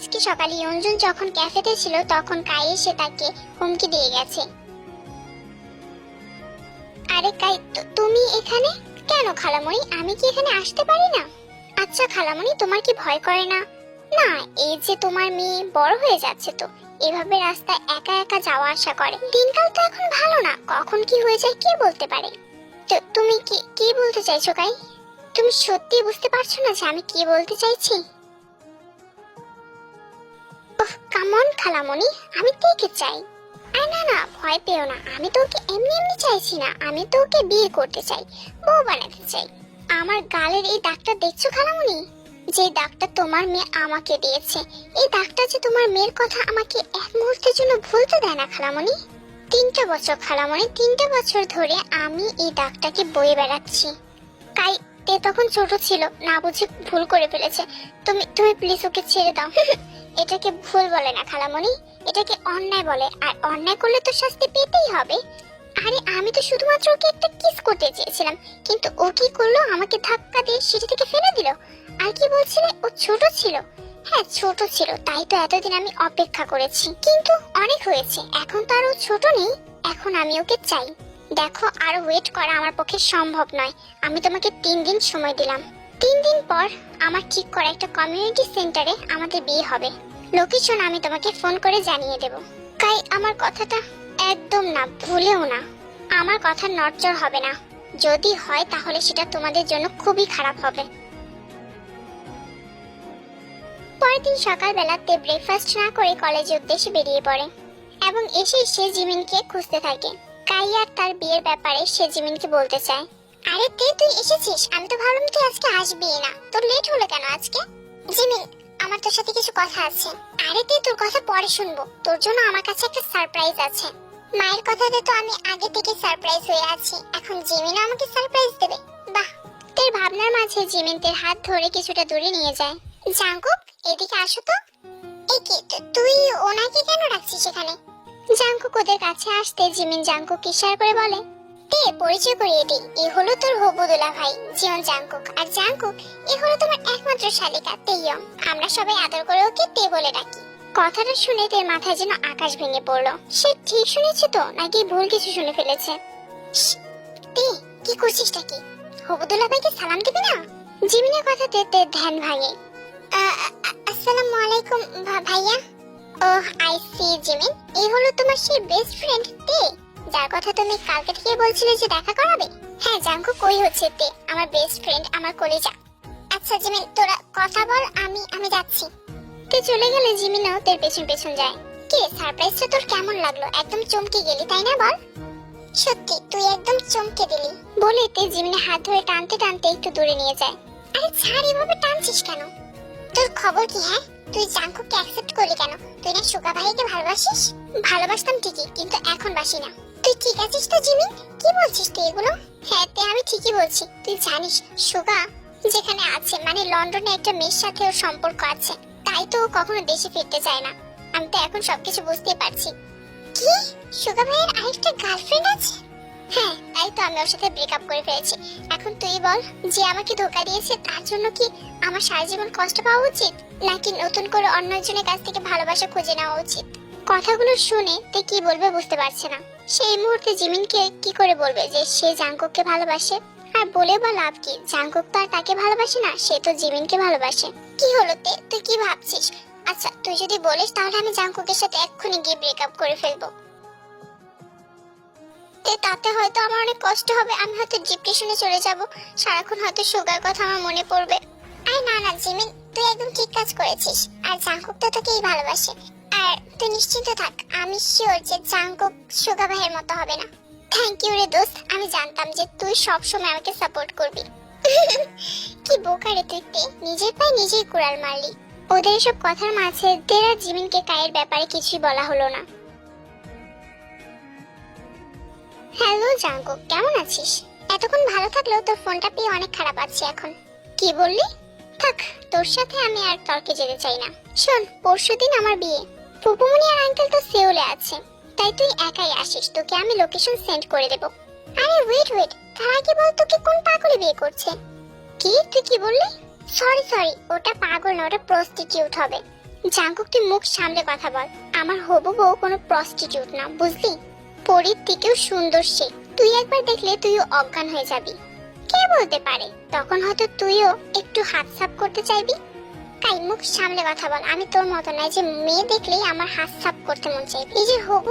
আজকে সকালে ইয়ঞ্জুন যখন ক্যাফেতে ছিল তখন কাই এসে তাকে হুমকি দিয়ে গেছে। আরে কাই, তুমি এখানে কেন খালামণি? আমি কি এখানে আসতে পারি না? আচ্ছা খালামণি, তোমার কি ভয় করে না? না, এই যে তোমার মেয়ে বড় হয়ে যাচ্ছে, তো এভাবে রাস্তায় একা একা যাওয়া আসা করে। দিনকাল তো এখন ভালো না, কখন কি হয়ে যায় কে বলতে পারে। তো তুমি কি কি বলতে চাইছো কাই? তুমি সত্যি বুঝতে পারছো না যে আমি কি বলতে চাইছি? ওহ কাম অন খালামণি, আমি তোকে চাই। আর না না, ভয় পেও না, আমি তোকে এমনি এমনি চাইছি না, আমি তোকে বিয়ে করতে চাই, বউ বানাতে চাই। আমার গালের এই দাগটা দেখছো খালামণি? যে দাগটা তোমার মেয়ে আমাকে দিয়েছে, এই দাগটা যে তোমার মেয়ের কথা আমাকে এক মুহূর্তের জন্য ভুলতে দেয় না খালামণি। 3টা বছর খালামণি, 3টা বছর ধরে আমি এই দাগটাকে বয়ে বেড়াচ্ছি। কাই তে তখন ছোট ছিল, না বুঝে ভুল করে ফেলেছে। তুমি তুমি প্লিজ ওকে ছেড়ে দাও। এটাকে ভুল বলে না খালামণি, এটাকে অন্যায় বলে, আর অন্যায় করলে তো শাস্তি পেতেই হবে। আরে আমি তো শুধুমাত্র ওকে একটা কিস করতে চেয়েছিলাম, কিন্তু ও কি করলো? আমাকে ধাক্কা দিয়ে সিঁড়ি থেকে ফেলে দিল। আর কি বলছিলে ও ছোট ছিল? হ্যাঁ ছোট ছিল, তাই তো এতদিন আমি অপেক্ষা করেছি, কিন্তু অনেক হয়েছে, এখন তো আর ও ছোট নেই, এখন আমি ওকে চাই। দেখো, আর ওয়েট করা আমার পক্ষে সম্ভব নয়, আমি তোমাকে 3 দিন সময় দিলাম। 3 দিন পর আমার ঠিক করা একটা কমিউনিটি সেন্টারে আমাদের বিয়ে হবে। লোকেশন আমি তোমাকে ফোন করে জানিয়ে দেব। কাই আমার কথাটা একদম না, ভুলেও না। আমার কথা নড়চড় হবে না, যদি হয় তাহলে সেটা তোমাদের জন্য খুবই খারাপ হবে। পরের দিন সকালবেলাতে ব্রেকফাস্ট না করে কলেজের উদ্দেশ্যে বেরিয়ে পড়ে এবং এসে সে জিমিনকে খুঁজতে থাকে। কাই আর তার বিয়ের ব্যাপারে সে জিমিনকে বলতে চায়। আরে তুই এসেছিস, আমি তো ভাবলাম তুই আজকে আসবি না, তোর লেট হলো কেন আজকে? জিমিন, আমার তোর সাথে কিছু কথা আছে। আরে তোর কথা পরে শুনবো, তোর জন্য আমার কাছে একটা সারপ্রাইজ আছে। মায়ের কথাতে তো আমি আগে থেকে সারপ্রাইজ হয়ে আছি, এখন জিমিনও আমাকে সারপ্রাইজ দেবে। বাহ! তোর ভাবনার মাঝে জিমিন তোর হাত ধরে কিছুটা দূরে নিয়ে যায়। জাঙ্কুক, এদিকে আসো তো। এই কি, তুই ওনাকে কেন রাখছিস এখানে? জাঙ্কুক ওদের কাছে আসতে জিমিন জাঙ্কুককে ইশারা করে বলে, পরিচয় করিয়ে দিই, এ হলো তোর হবু দুলা ভাই জিয়ন জাঙ্কুক, আর জাঙ্কুক এ হলো তোমার একমাত্র শালিকা তেইয়ং। আমরা সবাই আদর করে ওকে তে বলে ডাকি। কথাটা শুনে তোর মাথায় যেন আকাশ ভেঙে পড়লো। সে ঠিক শুনেছে তো নাকি ভুল কিছু শুনে ফেলেছে? তে, কি করছিসটা কি? হবু দুলা ভাইকে সালাম দিবি না? জিমিনের কথাতে তে ধ্যান ভাঙে। আসসালামু আলাইকুম ভাইয়া। ওহ আই সি জিমিন, এই হলো তোমার সেই বেস্ট ফ্রেন্ড তে, যার কথা তুমি কালকে থেকে বলছিলে যে দেখা করাবে। হ্যাঁ জাঙ্কুক, কই হচ্ছে তে, আমার বেস্ট ফ্রেন্ড, আমার কলিজা। আচ্ছা জিমিন, তোরা কথা বল, আমি যাচ্ছি। তে চলে গেলে জিমিনও তোর পেছন পেছন যায়। কে, সারপ্রাইজটা তোর কেমন লাগলো? একদম চমকে গেলি তাই না? বল। সত্যি তুই একদম চমকে দিলি, বলে তে জিমিনের হাত ধরে টানতে টানতে একটু দূরে নিয়ে যায়। আরে ছাড়, এভাবে টানছিস কেন? তোর খবর কি? হ্যাঁ, তুই জাঙ্কুককে অ্যাকসেপ্ট করলি কেন? তুই না সুগা ভাইকে ভালোবাসিস? ভালোবাসতাম ঠিকই, কিন্তু এখন বাসি না। তুই ঠিক আছিস তো জিমিন? কি বলছিস তুই এগুলো? হ্যাঁ তে, আমি ঠিকই বলছি। তুই জানিস সুগা যেখানে আছে, মানে লন্ডনে একটা মেয়ের সাথে ওর সম্পর্ক আছে, তাই তো ও কখনো দেশে ফিরতে চায় না। আমি তো এখন সবকিছু বুঝতেই পারছি। কি, সুগা ভাইয়ের আরেকটা গার্লফ্রেন্ড আছে? হ্যাঁ, তাই তো আমি ওর সাথে ব্রেকআপ করে ফেলেছি। এখন তুই বল, যে আমাকে ধোঁকা দিয়েছে তার জন্য কি আমার সারা জীবন কষ্ট পাওয়া উচিত, নাকি নতুন করে অন্য একজনের কাছ থেকে ভালোবাসা খুঁজে নেওয়া উচিত? কথাগুলো শুনে তে কি বলবে বুঝতে পারছে না। সেই মুহূর্তে জিমিনকে কি করে বলবে যে সে জাঙ্কুককে ভালোবাসে? আর বলে বা লাভ কি? জাঙ্কুক তো আর তাকে ভালোবাসে না, সে তো জিমিনকে ভালোবাসে। কি হলো তে, তুই কি ভাবছিস? আচ্ছা তুই যদি বলিস তাহলে আমি জাঙ্কুকের সাথে এক্ষুনি গিয়ে ব্রেকআপ করে ফেলবো। তাতে হয়তো আমার অনেক কষ্ট হবে, আমি হয়তো ডিপ্রেশনে চলে যাব, সারাক্ষণ হয়তো সুগার কথা আমার মনে পড়বে। আরে না না জিমিন, তুই একদম ঠিক কাজ করেছিস, আর জাঙ্কুক তো তোকেই ভালোবাসে। আর তুই নিশ্চিন্ত থাক, আমি শিওর যে জাঙ্কুক সুগা ভাইয়ের মতো হবে না। থ্যাংক ইউ রে দোস্ত, আমি জানতাম যে তুই সব সময় আমাকে সাপোর্ট করবি। কি বোকা রে তুই তে, নিজের পায়ে নিজেই কুড়াল মারলি। ওদের এসব কথার মাঝে তেরা জিমিনকে কায়ের ব্যাপারে কিছুই বলা হলো না। হ্যালো জাঙ্কুক, কেমন আছিস? এতক্ষণ ভালো থাকলেও তোর ফোনটা পেয়ে অনেক খারাপ আছে এখন। কি বললি? থাক, তোর সাথে আমি আর তর্কে যেতে চাই না। শোন, পরশুদিন আমার বিয়ে, ফুপুমনি আর আঙ্কেল তো সেউলে আছে, তাই তুই একাই আসিস, তোকে আমি লোকেশন সেন্ড করে দেব। আরে ওয়েট, তার আগে বল তোকে কোন পাগলে বিয়ে করছে? কি, তুই কি বললি? সরি, ওটা পাগল না, ওটা প্রস্টিটিউট হবে। জাঙ্কুক তুই মুখ সামলে কথা বল। আমার হবু বউ কোনো প্রস্টিটিউট না, বুঝলি? পরীর থেকেও সুন্দর সে। তুই একবার দেখলে তুইও অজ্ঞান হয়ে যাবি। কে বলতে পারে, তখন হয়তো তুইও একটু হাত সাফ করতে চাইবি। তাই মুখ সামলে কথা বল। আমি তোর মতো নয় যে মেয়ে দেখলেই আমার হাত সাফ করতে মন চাইবে। এই যে হবু